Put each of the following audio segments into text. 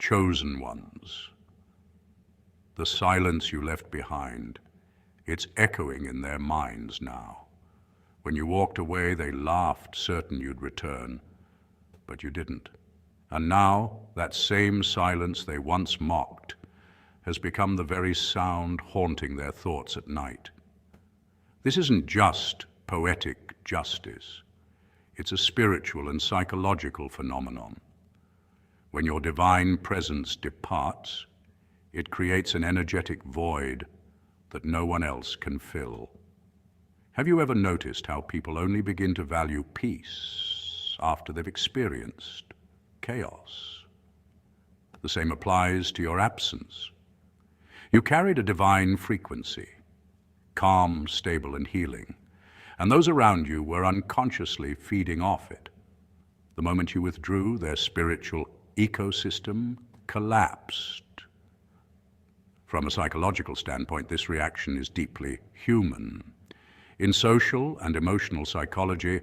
chosen ones. The silence you left behind, it's echoing in their minds now. When you walked away, they laughed, certain you'd return, but you didn't. And now, that same silence they once mocked has become the very sound haunting their thoughts at night. This isn't just poetic justice. It's a spiritual and psychological phenomenon. When your divine presence departs, it creates an energetic void that no one else can fill. Have you ever noticed how people only begin to value peace after they've experienced chaos? The same applies to your absence. You carried a divine frequency, calm, stable, and healing, and those around you were unconsciously feeding off it. The moment you withdrew, their spiritual ecosystem collapsed. From a psychological standpoint, this reaction is deeply human. In social and emotional psychology,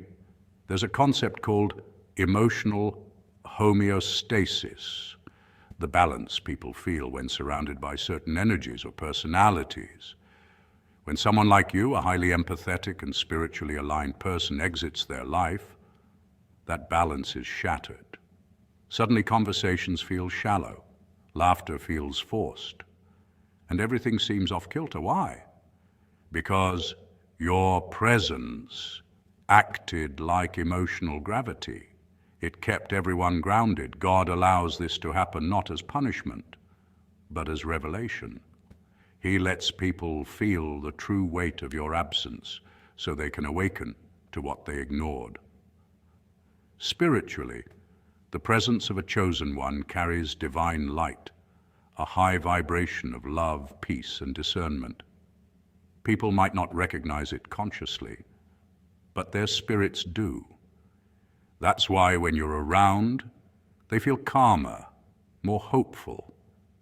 there's a concept called emotional homeostasis, the balance people feel when surrounded by certain energies or personalities. When someone like you, a highly empathetic and spiritually aligned person, exits their life, that balance is shattered. Suddenly conversations feel shallow, laughter feels forced, and everything seems off kilter. Why? Because your presence acted like emotional gravity. It kept everyone grounded. God allows this to happen not as punishment, but as revelation. He lets people feel the true weight of your absence so they can awaken to what they ignored. Spiritually, the presence of a chosen one carries divine light, a high vibration of love, peace, and discernment. People might not recognize it consciously, but their spirits do. That's why when you're around, they feel calmer, more hopeful,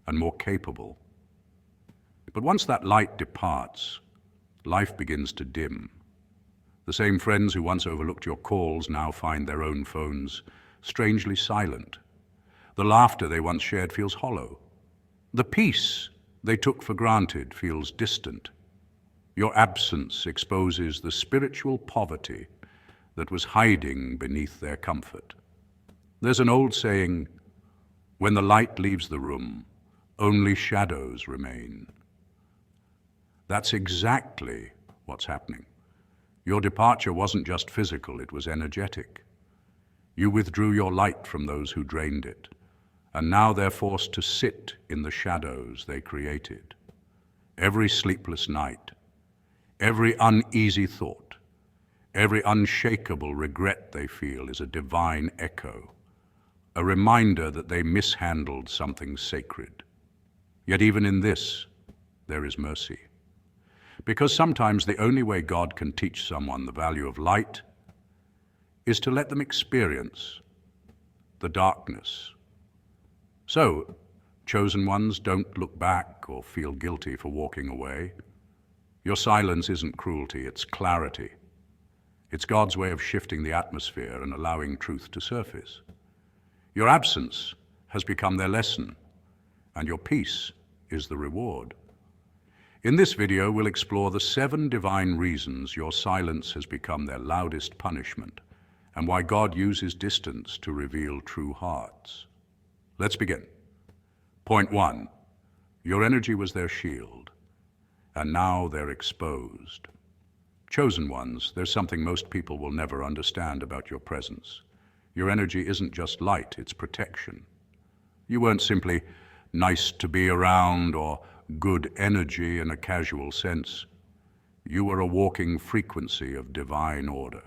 and more capable. But once that light departs, life begins to dim. The same friends who once overlooked your calls now find their own phones strangely silent. The laughter they once shared feels hollow. The peace they took for granted feels distant. Your absence exposes the spiritual poverty that was hiding beneath their comfort. There's an old saying, when the light leaves the room, only shadows remain. That's exactly what's happening. Your departure wasn't just physical, it was energetic. You withdrew your light from those who drained it, and now they're forced to sit in the shadows they created. Every sleepless night, every uneasy thought, every unshakable regret they feel is a divine echo, a reminder that they mishandled something sacred. Yet even in this, there is mercy. Because sometimes the only way God can teach someone the value of light is to let them experience the darkness. So, chosen ones, don't look back or feel guilty for walking away. Your silence isn't cruelty, it's clarity. It's God's way of shifting the atmosphere and allowing truth to surface. Your absence has become their lesson, and your peace is the reward. In this video, we'll explore the 7 divine reasons your silence has become their loudest punishment, and why God uses distance to reveal true hearts. Let's begin. Point 1. Your energy was their shield, and now they're exposed. Chosen ones, there's something most people will never understand about your presence. Your energy isn't just light, it's protection. You weren't simply nice to be around or good energy in a casual sense. You were a walking frequency of divine order.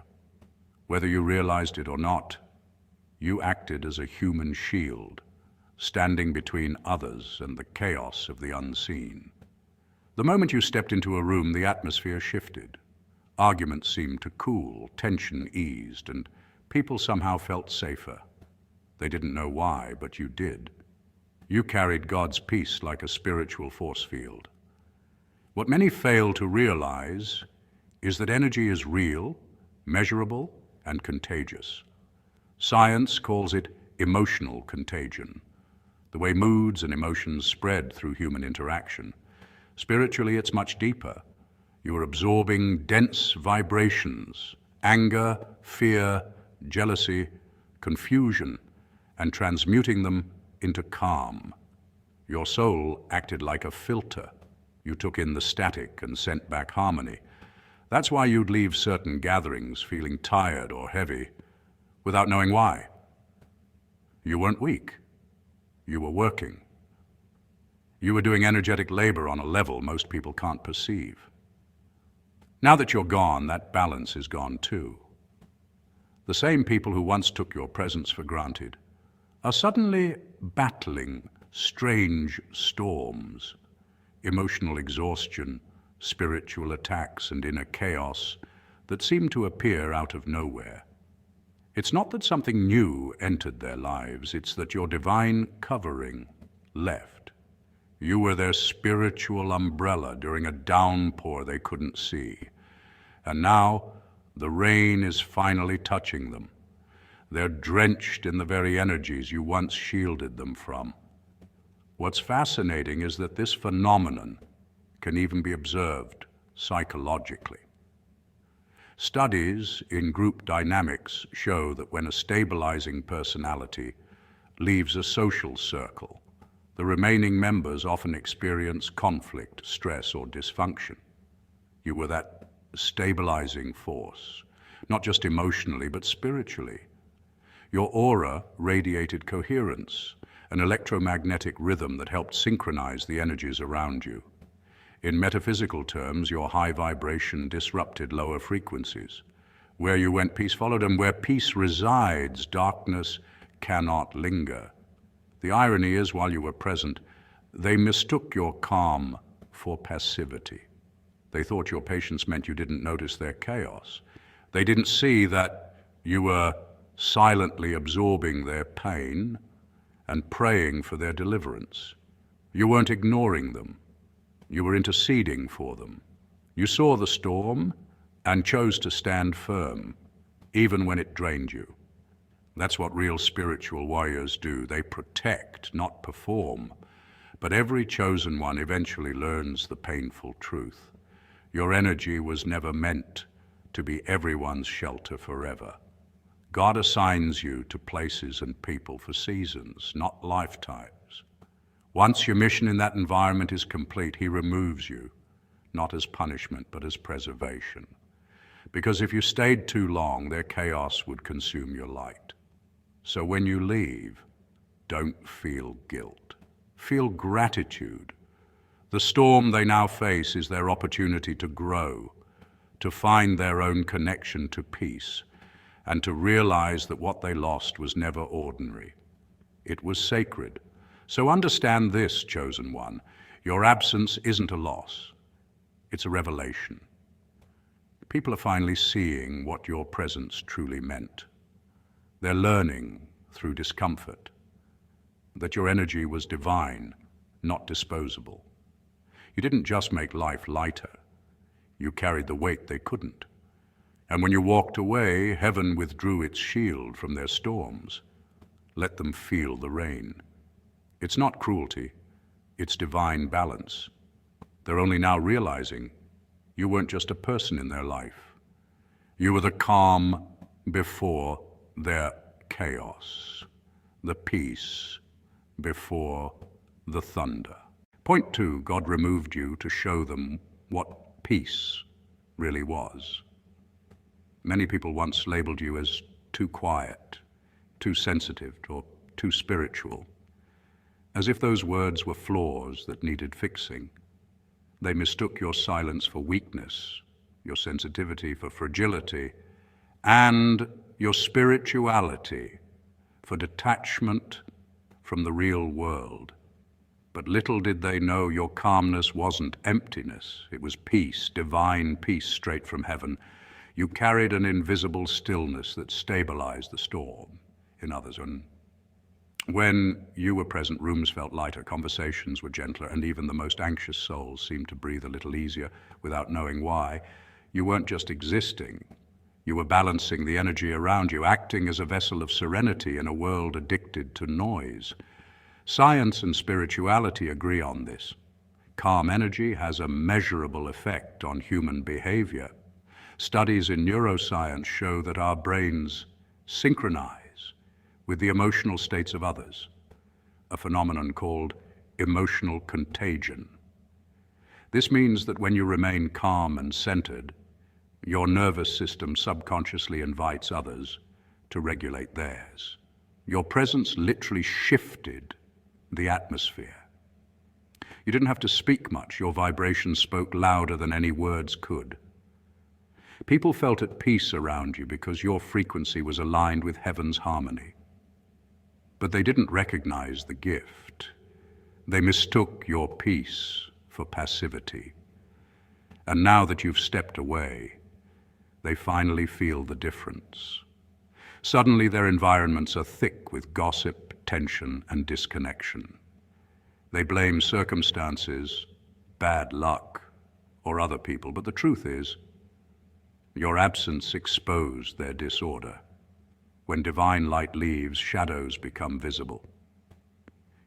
Whether you realized it or not, you acted as a human shield, standing between others and the chaos of the unseen. The moment you stepped into a room, the atmosphere shifted. Arguments seemed to cool, tension eased, and people somehow felt safer. They didn't know why, but you did. You carried God's peace like a spiritual force field. What many fail to realize is that energy is real, measurable, and contagious. Science calls it emotional contagion. the way moods and emotions spread through human interaction. Spiritually, it's much deeper. You are absorbing dense vibrations, anger, fear, jealousy, confusion, and transmuting them into calm. Your soul acted like a filter. You took in the static and sent back harmony. That's why you'd leave certain gatherings feeling tired or heavy without knowing why. You weren't weak. You were working. You were doing energetic labor on a level most people can't perceive. Now that you're gone, that balance is gone too. The same people who once took your presence for granted are suddenly battling strange storms, emotional exhaustion, spiritual attacks, and inner chaos that seem to appear out of nowhere. It's not that something new entered their lives, it's that your divine covering left. You were their spiritual umbrella during a downpour they couldn't see. And now the rain is finally touching them. They're drenched in the very energies you once shielded them from. What's fascinating is that this phenomenon can even be observed psychologically. Studies in group dynamics show that when a stabilizing personality leaves a social circle, the remaining members often experience conflict, stress, or dysfunction. You were that stabilizing force, not just emotionally, but spiritually. Your aura radiated coherence, an electromagnetic rhythm that helped synchronize the energies around you. In metaphysical terms, your high vibration disrupted lower frequencies. Where you went, peace followed, and where peace resides, darkness cannot linger. The irony is, while you were present, they mistook your calm for passivity. They thought your patience meant you didn't notice their chaos. They didn't see that you were silently absorbing their pain and praying for their deliverance. You weren't ignoring them. You were interceding for them. You saw the storm and chose to stand firm, even when it drained you. That's what real spiritual warriors do. They protect, not perform. But every chosen one eventually learns the painful truth. Your energy was never meant to be everyone's shelter forever. God assigns you to places and people for seasons, not lifetimes. Once your mission in that environment is complete, He removes you, not as punishment, but as preservation. Because if you stayed too long, their chaos would consume your light. So when you leave, don't feel guilt. Feel gratitude. The storm they now face is their opportunity to grow, to find their own connection to peace, and to realize that what they lost was never ordinary. It was sacred. So understand this, chosen one. Your absence isn't a loss. It's a revelation. People are finally seeing what your presence truly meant. They're learning through discomfort that your energy was divine, not disposable. You didn't just make life lighter. You carried the weight they couldn't. And when you walked away, heaven withdrew its shield from their storms. Let them feel the rain. It's not cruelty, it's divine balance. They're only now realizing you weren't just a person in their life. You were the calm before their chaos, the peace before the thunder. Point 2, God removed you to show them what peace really was. Many people once labeled you as too quiet, too sensitive, or too spiritual, as if those words were flaws that needed fixing. They mistook your silence for weakness, your sensitivity for fragility, and your spirituality for detachment from the real world. But little did they know your calmness wasn't emptiness. It was peace, divine peace straight from heaven. You carried an invisible stillness that stabilized the storm in others. And when you were present, rooms felt lighter, conversations were gentler, and even the most anxious souls seemed to breathe a little easier without knowing why. You weren't just existing. You were balancing the energy around you, acting as a vessel of serenity in a world addicted to noise. Science and spirituality agree on this. Calm energy has a measurable effect on human behavior. Studies in neuroscience show that our brains synchronize with the emotional states of others, a phenomenon called emotional contagion. This means that when you remain calm and centered, your nervous system subconsciously invites others to regulate theirs. Your presence literally shifted the atmosphere. You didn't have to speak much. Your vibrations spoke louder than any words could. People felt at peace around you because your frequency was aligned with heaven's harmony. But they didn't recognize the gift. They mistook your peace for passivity. And now that you've stepped away, they finally feel the difference. Suddenly their environments are thick with gossip, tension, and disconnection. They blame circumstances, bad luck, or other people, but the truth is, your absence exposed their disorder. When divine light leaves, shadows become visible.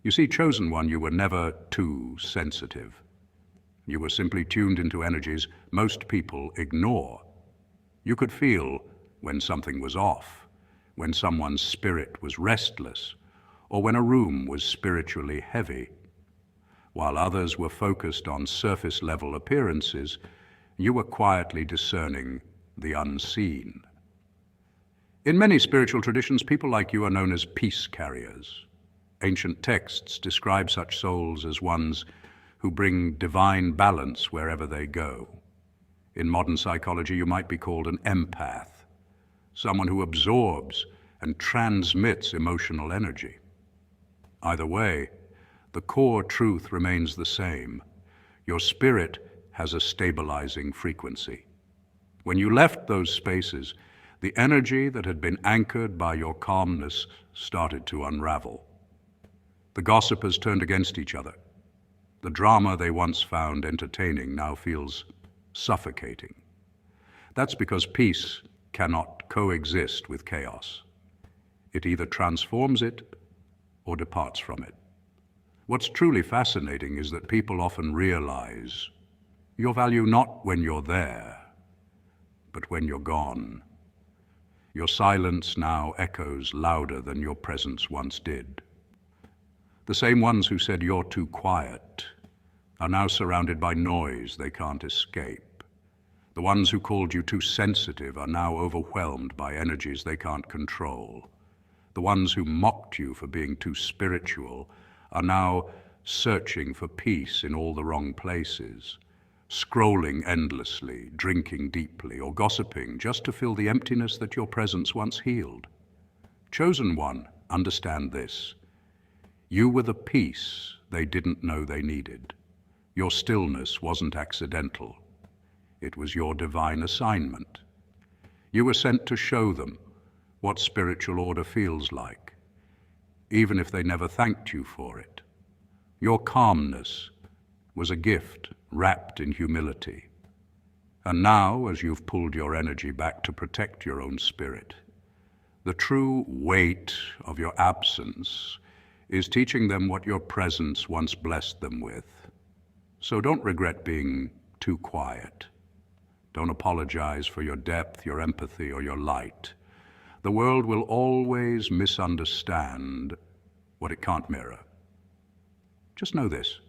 You see, chosen one, you were never too sensitive. You were simply tuned into energies most people ignore. You could feel when something was off, when someone's spirit was restless, or when a room was spiritually heavy. While others were focused on surface-level appearances, you were quietly discerning the unseen. In many spiritual traditions, people like you are known as peace carriers. Ancient texts describe such souls as ones who bring divine balance wherever they go. In modern psychology, you might be called an empath, someone who absorbs and transmits emotional energy. Either way, the core truth remains the same. Your spirit has a stabilizing frequency. When you left those spaces, the energy that had been anchored by your calmness started to unravel. The gossipers turned against each other. The drama they once found entertaining now feels suffocating. That's because peace cannot coexist with chaos. It either transforms it or departs from it. What's truly fascinating is that people often realize your value not when you're there, but when you're gone. Your silence now echoes louder than your presence once did. The same ones who said you're too quiet are now surrounded by noise they can't escape. The ones who called you too sensitive are now overwhelmed by energies they can't control. The ones who mocked you for being too spiritual are now searching for peace in all the wrong places, scrolling endlessly, drinking deeply, or gossiping just to fill the emptiness that your presence once healed. Chosen one, understand this. You were the peace they didn't know they needed. Your stillness wasn't accidental. It was your divine assignment. You were sent to show them what spiritual order feels like, even if they never thanked you for it. Your calmness was a gift wrapped in humility. And now, as you've pulled your energy back to protect your own spirit, the true weight of your absence is teaching them what your presence once blessed them with. So don't regret being too quiet. Don't apologize for your depth, your empathy, or your light. The world will always misunderstand what it can't mirror. Just know this.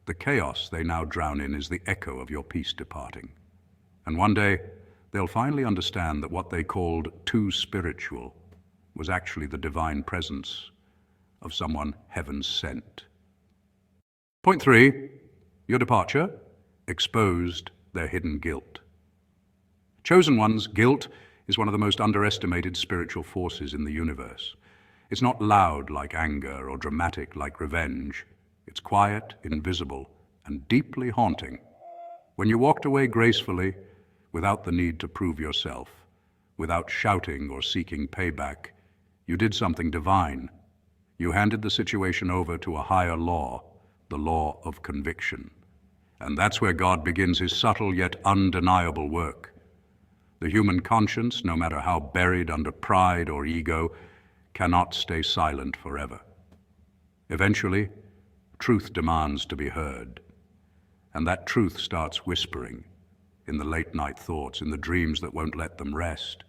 The chaos they now drown in is the echo of your peace departing. And one day, they'll finally understand that what they called too spiritual was actually the divine presence of someone heaven sent. Point 3, your departure exposed their hidden guilt. Chosen one's guilt is one of the most underestimated spiritual forces in the universe. It's not loud like anger or dramatic like revenge. It's quiet, invisible, and deeply haunting. When you walked away gracefully, without the need to prove yourself, without shouting or seeking payback, you did something divine. You handed the situation over to a higher law, the law of conviction. And that's where God begins his subtle yet undeniable work. The human conscience, no matter how buried under pride or ego, cannot stay silent forever. Eventually, truth demands to be heard, and that truth starts whispering in the late-night thoughts, in the dreams that won't let them rest,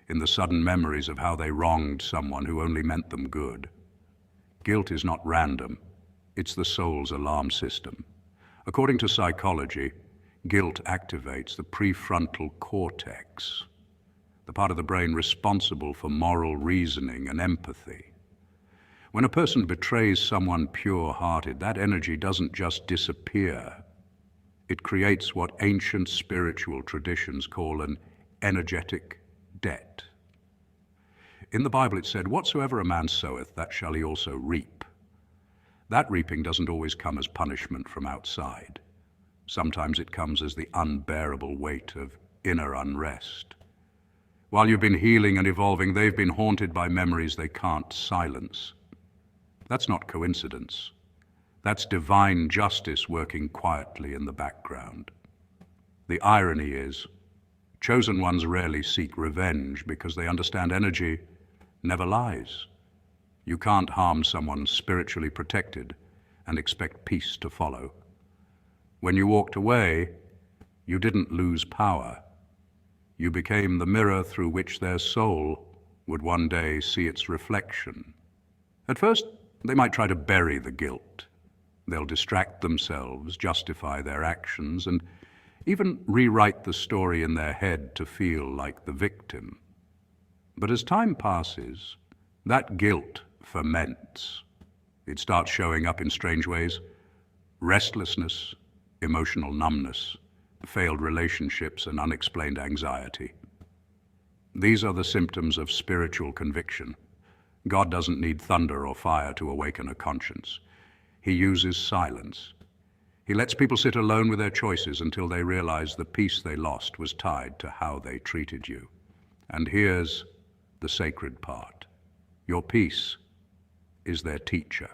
in the sudden memories of how they wronged someone who only meant them good. Guilt is not random. It's the soul's alarm system. According to psychology, guilt activates the prefrontal cortex, the part of the brain responsible for moral reasoning and empathy. When a person betrays someone pure-hearted, that energy doesn't just disappear. It creates what ancient spiritual traditions call an energetic debt. In the Bible it said, "Whatsoever a man soweth, that shall he also reap." That reaping doesn't always come as punishment from outside. Sometimes it comes as the unbearable weight of inner unrest. While you've been healing and evolving, they've been haunted by memories they can't silence. That's not coincidence. That's divine justice working quietly in the background. The irony is, chosen ones rarely seek revenge because they understand energy never lies. You can't harm someone spiritually protected and expect peace to follow. When you walked away, you didn't lose power. You became the mirror through which their soul would one day see its reflection. At first, they might try to bury the guilt. They'll distract themselves, justify their actions, and even rewrite the story in their head to feel like the victim. But as time passes, that guilt ferments. It starts showing up in strange ways: restlessness, emotional numbness, failed relationships, and unexplained anxiety. These are the symptoms of spiritual conviction. God doesn't need thunder or fire to awaken a conscience. He uses silence. He lets people sit alone with their choices until they realize the peace they lost was tied to how they treated you. And here's the sacred part. Your peace is their teacher.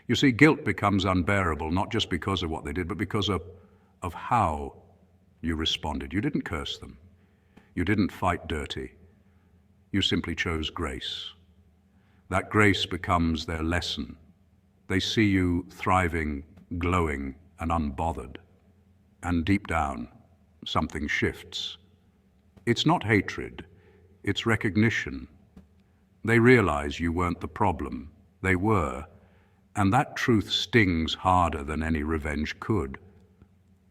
You see, guilt becomes unbearable not just because of what they did, but because of how you responded. You didn't curse them. You didn't fight dirty. You simply chose grace. That grace becomes their lesson. They see you thriving, glowing, and unbothered. And deep down, something shifts. It's not hatred, it's recognition. They realize you weren't the problem. They were. And that truth stings harder than any revenge could.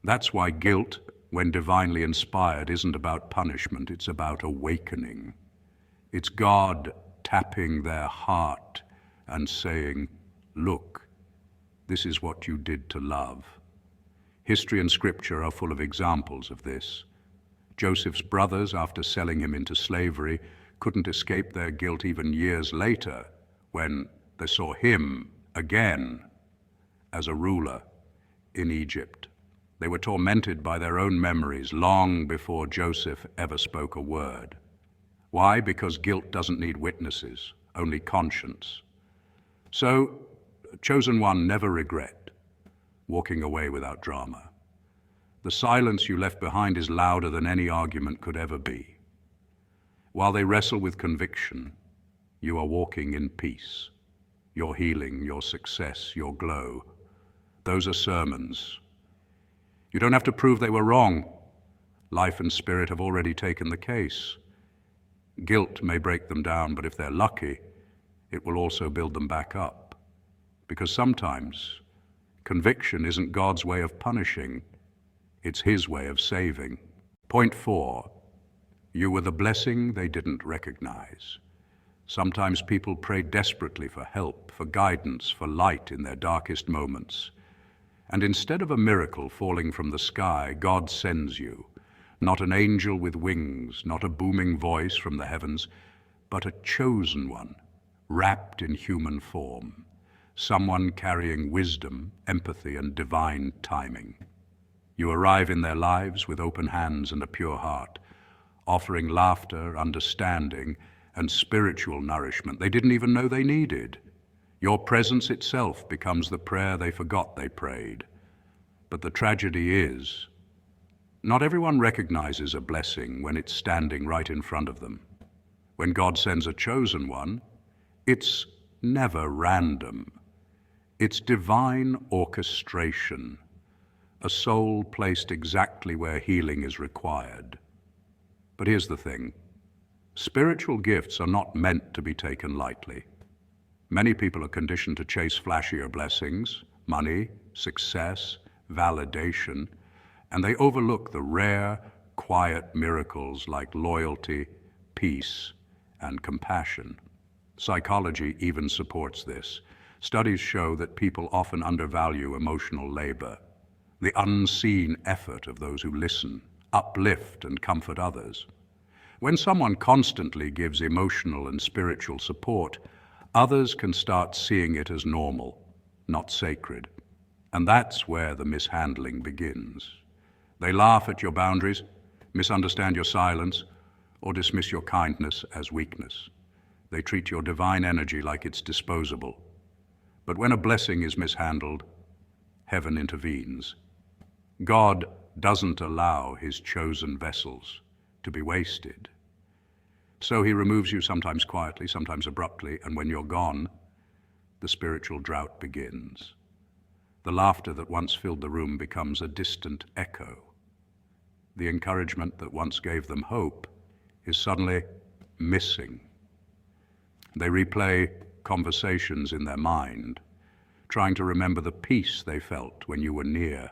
That's why guilt, when divinely inspired, isn't about punishment, it's about awakening. It's God tapping their heart and saying, "Look, this is what you did to love." History and scripture are full of examples of this. Joseph's brothers, after selling him into slavery, couldn't escape their guilt even years later when they saw him again as a ruler in Egypt. They were tormented by their own memories long before Joseph ever spoke a word. Why? Because guilt doesn't need witnesses, only conscience. So, chosen one, never regret walking away without drama. The silence you left behind is louder than any argument could ever be. While they wrestle with conviction, you are walking in peace. Your healing, your success, your glow. Those are sermons. You don't have to prove they were wrong. Life and spirit have already taken the case. Guilt may break them down, but if they're lucky, it will also build them back up. Because sometimes conviction isn't God's way of punishing, it's His way of saving. Point 4, you were the blessing they didn't recognize. Sometimes people pray desperately for help, for guidance, for light in their darkest moments. And instead of a miracle falling from the sky, God sends you, not an angel with wings, not a booming voice from the heavens, but a chosen one, wrapped in human form, someone carrying wisdom, empathy, and divine timing. You arrive in their lives with open hands and a pure heart, offering laughter, understanding, and spiritual nourishment they didn't even know they needed. Your presence itself becomes the prayer they forgot they prayed. But the tragedy is, not everyone recognizes a blessing when it's standing right in front of them. When God sends a chosen one, it's never random. It's divine orchestration, a soul placed exactly where healing is required. But here's the thing. Spiritual gifts are not meant to be taken lightly. Many people are conditioned to chase flashier blessings, money, success, validation, and they overlook the rare, quiet miracles like loyalty, peace, and compassion. Psychology even supports this. Studies show that people often undervalue emotional labor, the unseen effort of those who listen, uplift, and comfort others. When someone constantly gives emotional and spiritual support, others can start seeing it as normal, not sacred. And that's where the mishandling begins. They laugh at your boundaries, misunderstand your silence, or dismiss your kindness as weakness. They treat your divine energy like it's disposable. But when a blessing is mishandled, heaven intervenes. God doesn't allow his chosen vessels to be wasted. So he removes you sometimes quietly, sometimes abruptly, and when you're gone, the spiritual drought begins. The laughter that once filled the room becomes a distant echo. The encouragement that once gave them hope is suddenly missing. They replay conversations in their mind, trying to remember the peace they felt when you were near.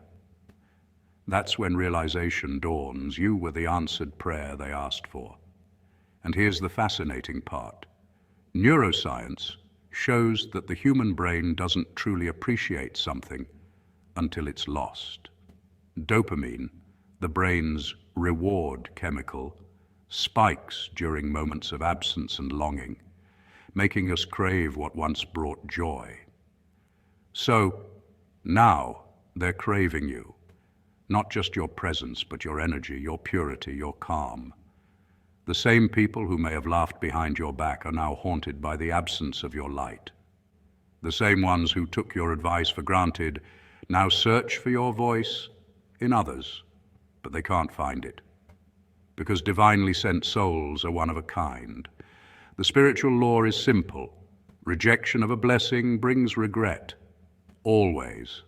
That's when realization dawns. You were the answered prayer they asked for. And here's the fascinating part. Neuroscience shows that the human brain doesn't truly appreciate something until it's lost. Dopamine, the brain's reward chemical, spikes during moments of absence and longing, making us crave what once brought joy. So now they're craving you, not just your presence, but your energy, your purity, your calm. The same people who may have laughed behind your back are now haunted by the absence of your light. The same ones who took your advice for granted now search for your voice in others, but they can't find it. Because divinely sent souls are one of a kind. The spiritual law is simple. Rejection of a blessing brings regret. Always.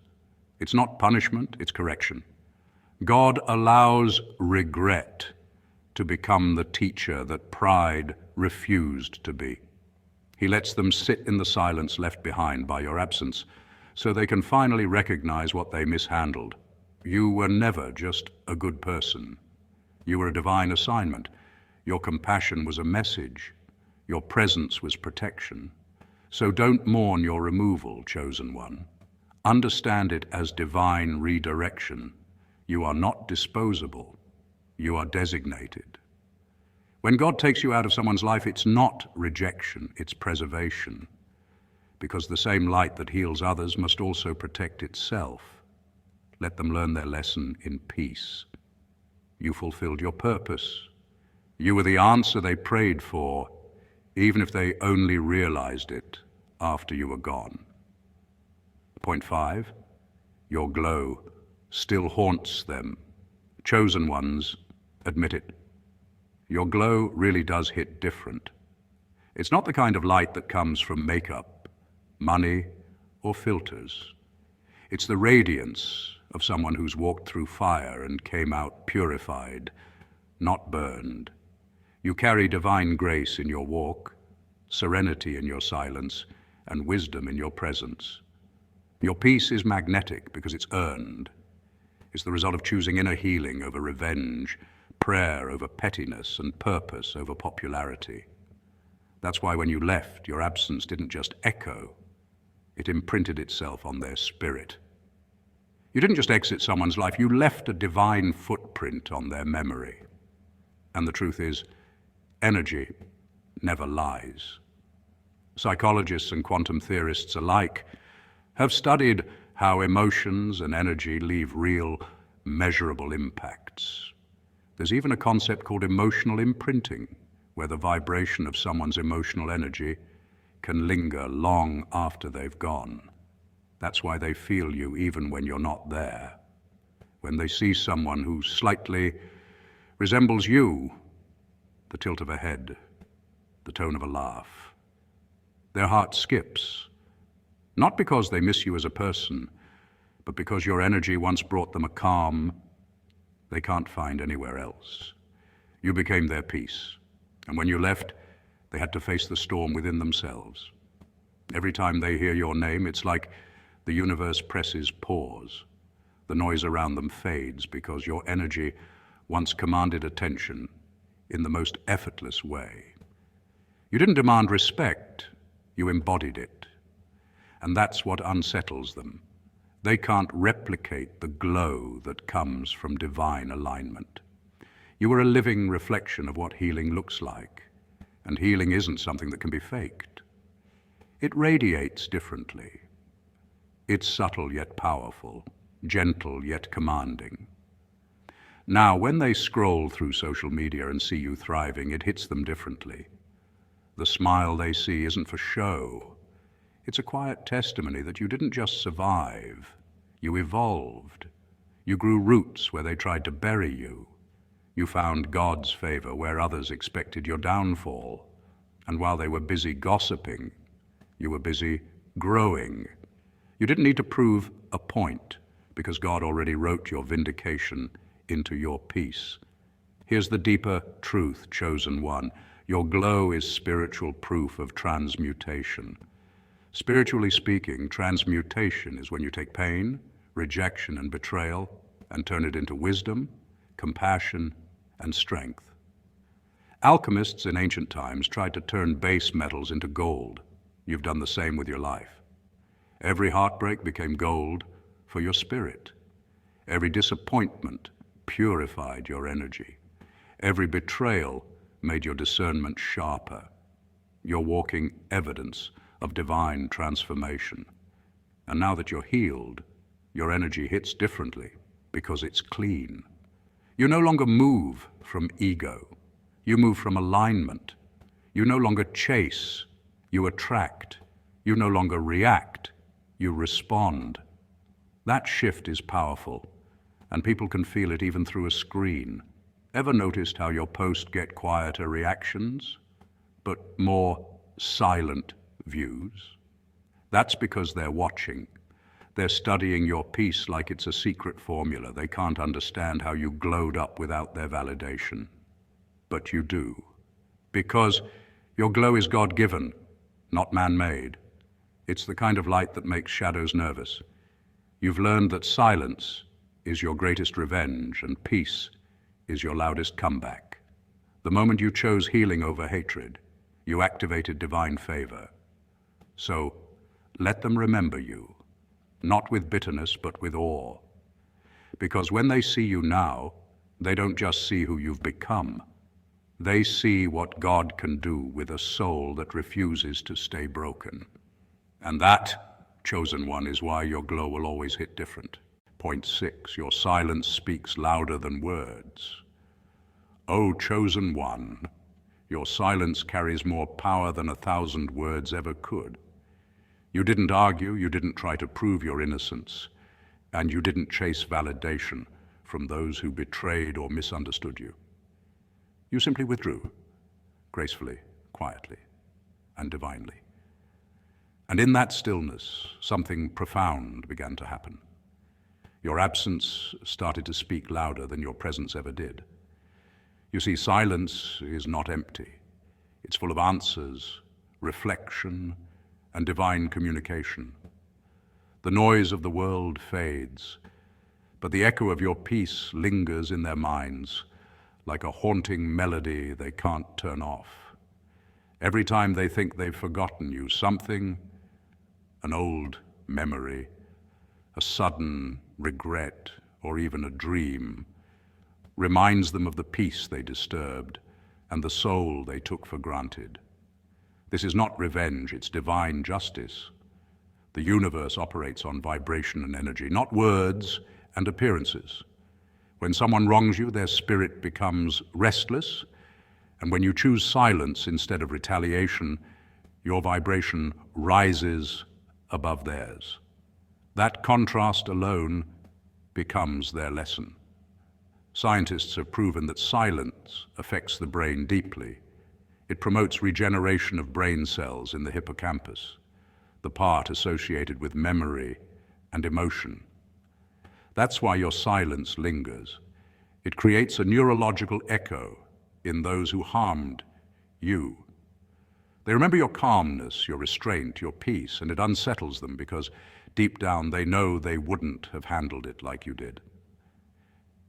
It's not punishment, it's correction. God allows regret to become the teacher that pride refused to be. He lets them sit in the silence left behind by your absence, so they can finally recognize what they mishandled. You were never just a good person. You were a divine assignment. Your compassion was a message. Your presence was protection. So don't mourn your removal, chosen one. Understand it as divine redirection. You are not disposable. You are designated. When God takes you out of someone's life, it's not rejection, it's preservation. Because the same light that heals others must also protect itself. Let them learn their lesson in peace. You fulfilled your purpose. You were the answer they prayed for, even if they only realized it after you were gone. Point 5, your glow still haunts them. Chosen ones, admit it. Your glow really does hit different. It's not the kind of light that comes from makeup, money, or filters. It's the radiance of someone who's walked through fire and came out purified, not burned. You carry divine grace in your walk, serenity in your silence, and wisdom in your presence. Your peace is magnetic because it's earned. It's the result of choosing inner healing over revenge, prayer over pettiness, and purpose over popularity. That's why when you left, your absence didn't just echo, it imprinted itself on their spirit. You didn't just exit someone's life, you left a divine footprint on their memory. And the truth is, energy never lies. Psychologists and quantum theorists alike have studied how emotions and energy leave real, measurable impacts. There's even a concept called emotional imprinting, where the vibration of someone's emotional energy can linger long after they've gone. That's why they feel you even when you're not there. When they see someone who slightly resembles you, the tilt of a head, the tone of a laugh, their heart skips, Not because they miss you as a person, but because your energy once brought them a calm they can't find anywhere else. You became their peace, and when you left, they had to face the storm within themselves. Every time they hear your name, it's like the universe presses pause. The noise around them fades because your energy once commanded attention in the most effortless way. You didn't demand respect, you embodied it. And that's what unsettles them. They can't replicate the glow that comes from divine alignment. You are a living reflection of what healing looks like, and healing isn't something that can be faked. It radiates differently. It's subtle yet powerful, gentle yet commanding. Now, when they scroll through social media and see you thriving, it hits them differently. The smile they see isn't for show. It's a quiet testimony that you didn't just survive, you evolved. You grew roots where they tried to bury you. You found God's favor where others expected your downfall. And while they were busy gossiping, you were busy growing. You didn't need to prove a point because God already wrote your vindication into your peace. Here's the deeper truth, chosen one. Your glow is spiritual proof of transmutation. Spiritually speaking, transmutation is when you take pain, rejection, and betrayal and turn it into wisdom, compassion, and strength. Alchemists in ancient times tried to turn base metals into gold. You've done the same with your life. Every heartbreak became gold for your spirit. Every disappointment purified your energy. Every betrayal made your discernment sharper. You're walking evidence of divine transformation. And now that you're healed, your energy hits differently because it's clean. You no longer move from ego. You move from alignment. You no longer chase. You attract. You no longer react. You respond. That shift is powerful, and people can feel it even through a screen. Ever noticed how your posts get quieter reactions, but more silent views? That's because they're watching. They're studying your peace like it's a secret formula. They can't understand how you glowed up without their validation. But you do. Because your glow is God-given, not man-made. It's the kind of light that makes shadows nervous. You've learned that silence is your greatest revenge and peace is your loudest comeback. The moment you chose healing over hatred, you activated divine favor. So let them remember you, not with bitterness, but with awe. Because when they see you now, they don't just see who you've become. They see what God can do with a soul that refuses to stay broken. And that, chosen one, is why your glow will always hit different. Point 6, your silence speaks louder than words. O chosen one, your silence carries more power than 1,000 words ever could. You didn't argue, you didn't try to prove your innocence, and you didn't chase validation from those who betrayed or misunderstood you. You simply withdrew, gracefully, quietly, and divinely. And in that stillness, something profound began to happen. Your absence started to speak louder than your presence ever did. You see, silence is not empty. It's full of answers, reflection, and divine communication. The noise of the world fades, but the echo of your peace lingers in their minds like a haunting melody they can't turn off. Every time they think they've forgotten you, something, an old memory, a sudden regret, or even a dream, reminds them of the peace they disturbed and the soul they took for granted. This is not revenge, it's divine justice. The universe operates on vibration and energy, not words and appearances. When someone wrongs you, their spirit becomes restless, and when you choose silence instead of retaliation, your vibration rises above theirs. That contrast alone becomes their lesson. Scientists have proven that silence affects the brain deeply. It promotes regeneration of brain cells in the hippocampus, the part associated with memory and emotion. That's why your silence lingers. It creates a neurological echo in those who harmed you. They remember your calmness, your restraint, your peace, and it unsettles them because deep down they know they wouldn't have handled it like you did.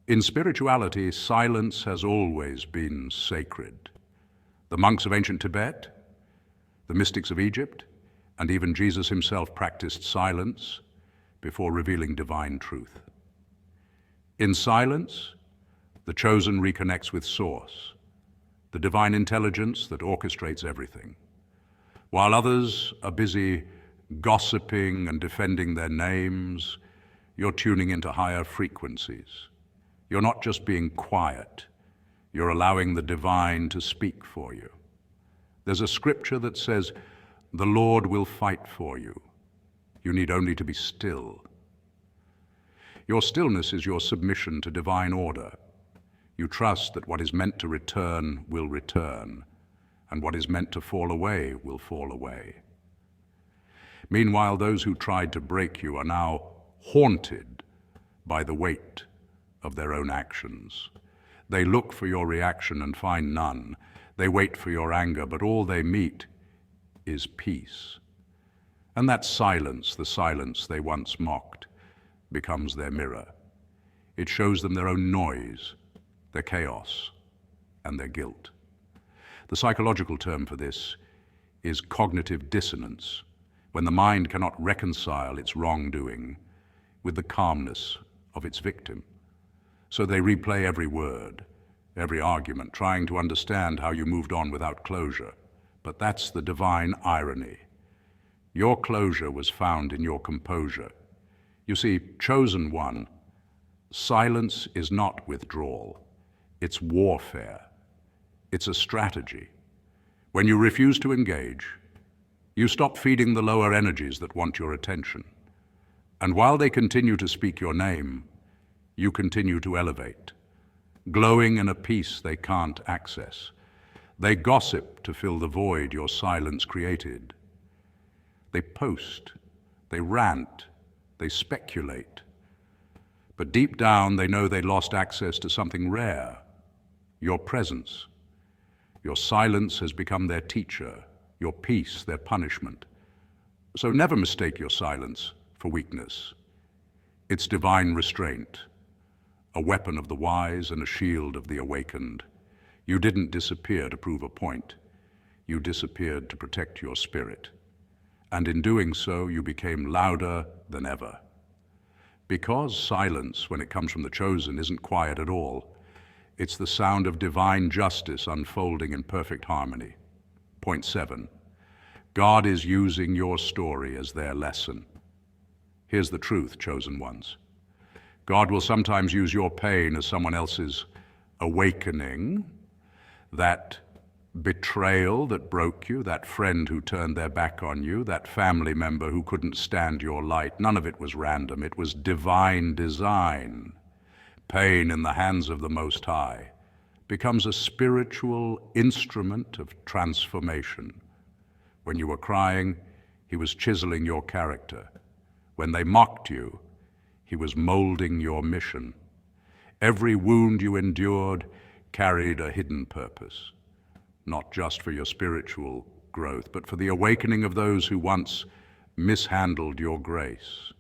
In spirituality, silence has always been sacred. The monks of ancient Tibet, the mystics of Egypt, and even Jesus himself practiced silence before revealing divine truth. In silence, the chosen reconnects with Source, the divine intelligence that orchestrates everything. While others are busy gossiping and defending their names, you're tuning into higher frequencies. You're not just being quiet, you're allowing the divine to speak for you. There's a scripture that says, "The Lord will fight for you. You need only to be still." Your stillness is your submission to divine order. You trust that what is meant to return will return, and what is meant to fall away will fall away. Meanwhile, those who tried to break you are now haunted by the weight of their own actions. They look for your reaction and find none. They wait for your anger, but all they meet is peace. And that silence, the silence they once mocked, becomes their mirror. It shows them their own noise, their chaos, and their guilt. The psychological term for this is cognitive dissonance, when the mind cannot reconcile its wrongdoing with the calmness of its victim. So they replay every word, every argument, trying to understand how you moved on without closure. But that's the divine irony. Your closure was found in your composure. You see, chosen one, silence is not withdrawal. It's warfare. It's a strategy. When you refuse to engage, you stop feeding the lower energies that want your attention. And while they continue to speak your name, you continue to elevate, glowing in a peace they can't access. They gossip to fill the void your silence created. They post, they rant, they speculate. But deep down, they know they lost access to something rare, your presence. Your silence has become their teacher, your peace their punishment. So never mistake your silence for weakness. It's divine restraint, a weapon of the wise and a shield of the awakened. You didn't disappear to prove a point. You disappeared to protect your spirit. And in doing so, you became louder than ever. Because silence, when it comes from the chosen, isn't quiet at all, it's the sound of divine justice unfolding in perfect harmony. Point 7. God is using your story as their lesson. Here's the truth, chosen ones. God will sometimes use your pain as someone else's awakening. That betrayal that broke you, that friend who turned their back on you, that family member who couldn't stand your light, none of it was random. It was divine design. Pain in the hands of the Most High becomes a spiritual instrument of transformation. When you were crying, He was chiseling your character. When they mocked you, He was molding your mission. Every wound you endured carried a hidden purpose, not just for your spiritual growth, but for the awakening of those who once mishandled your grace.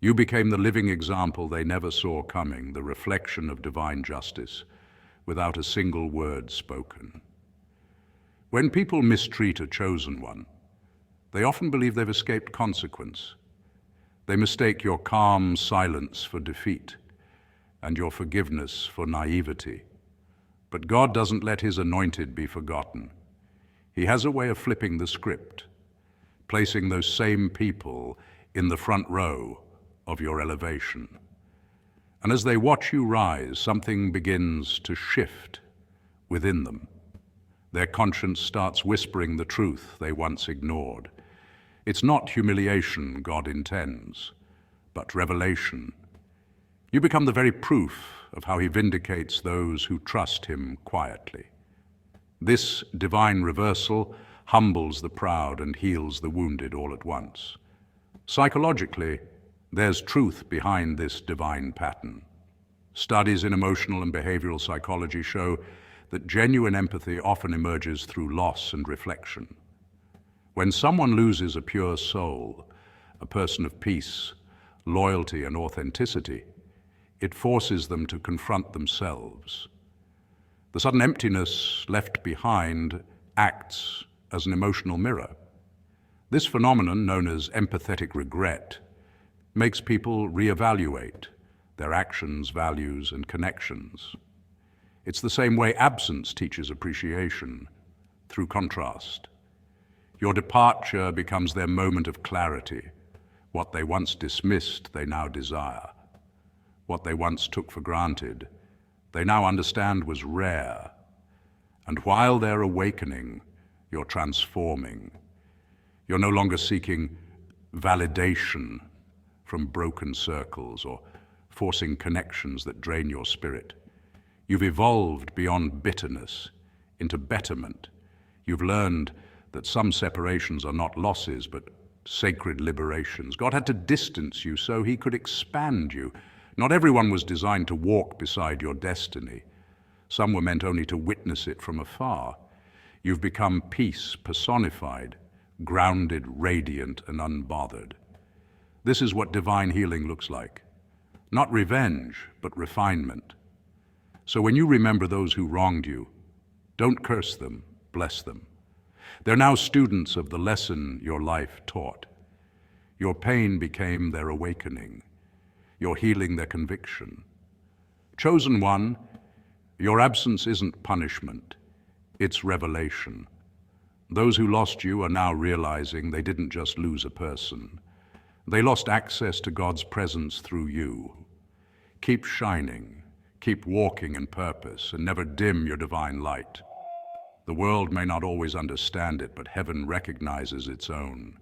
You became the living example they never saw coming, the reflection of divine justice, without a single word spoken. When people mistreat a chosen one, they often believe they've escaped consequence. They mistake your calm silence for defeat and your forgiveness for naivety. But God doesn't let His anointed be forgotten. He has a way of flipping the script, placing those same people in the front row of your elevation. And as they watch you rise, something begins to shift within them. Their conscience starts whispering the truth they once ignored. It's not humiliation God intends, but revelation. You become the very proof of how He vindicates those who trust Him quietly. This divine reversal humbles the proud and heals the wounded all at once. Psychologically, there's truth behind this divine pattern. Studies in emotional and behavioral psychology show that genuine empathy often emerges through loss and reflection. When someone loses a pure soul, a person of peace, loyalty, and authenticity, it forces them to confront themselves. The sudden emptiness left behind acts as an emotional mirror. This phenomenon, known as empathetic regret, makes people reevaluate their actions, values, and connections. It's the same way absence teaches appreciation, through contrast. Your departure becomes their moment of clarity. What they once dismissed, they now desire. What they once took for granted, they now understand was rare. And while they're awakening, you're transforming. You're no longer seeking validation from broken circles or forcing connections that drain your spirit. You've evolved beyond bitterness into betterment. You've learned that some separations are not losses, but sacred liberations. God had to distance you so he could expand you. Not everyone was designed to walk beside your destiny. Some were meant only to witness it from afar. You've become peace personified, grounded, radiant, and unbothered. This is what divine healing looks like. Not revenge, but refinement. So when you remember those who wronged you, don't curse them, bless them. They're now students of the lesson your life taught. Your pain became their awakening. You're healing their conviction. Chosen one, your absence isn't punishment, it's revelation. Those who lost you are now realizing they didn't just lose a person. They lost access to God's presence through you. Keep shining, keep walking in purpose, and never dim your divine light. The world may not always understand it, but heaven recognizes its own.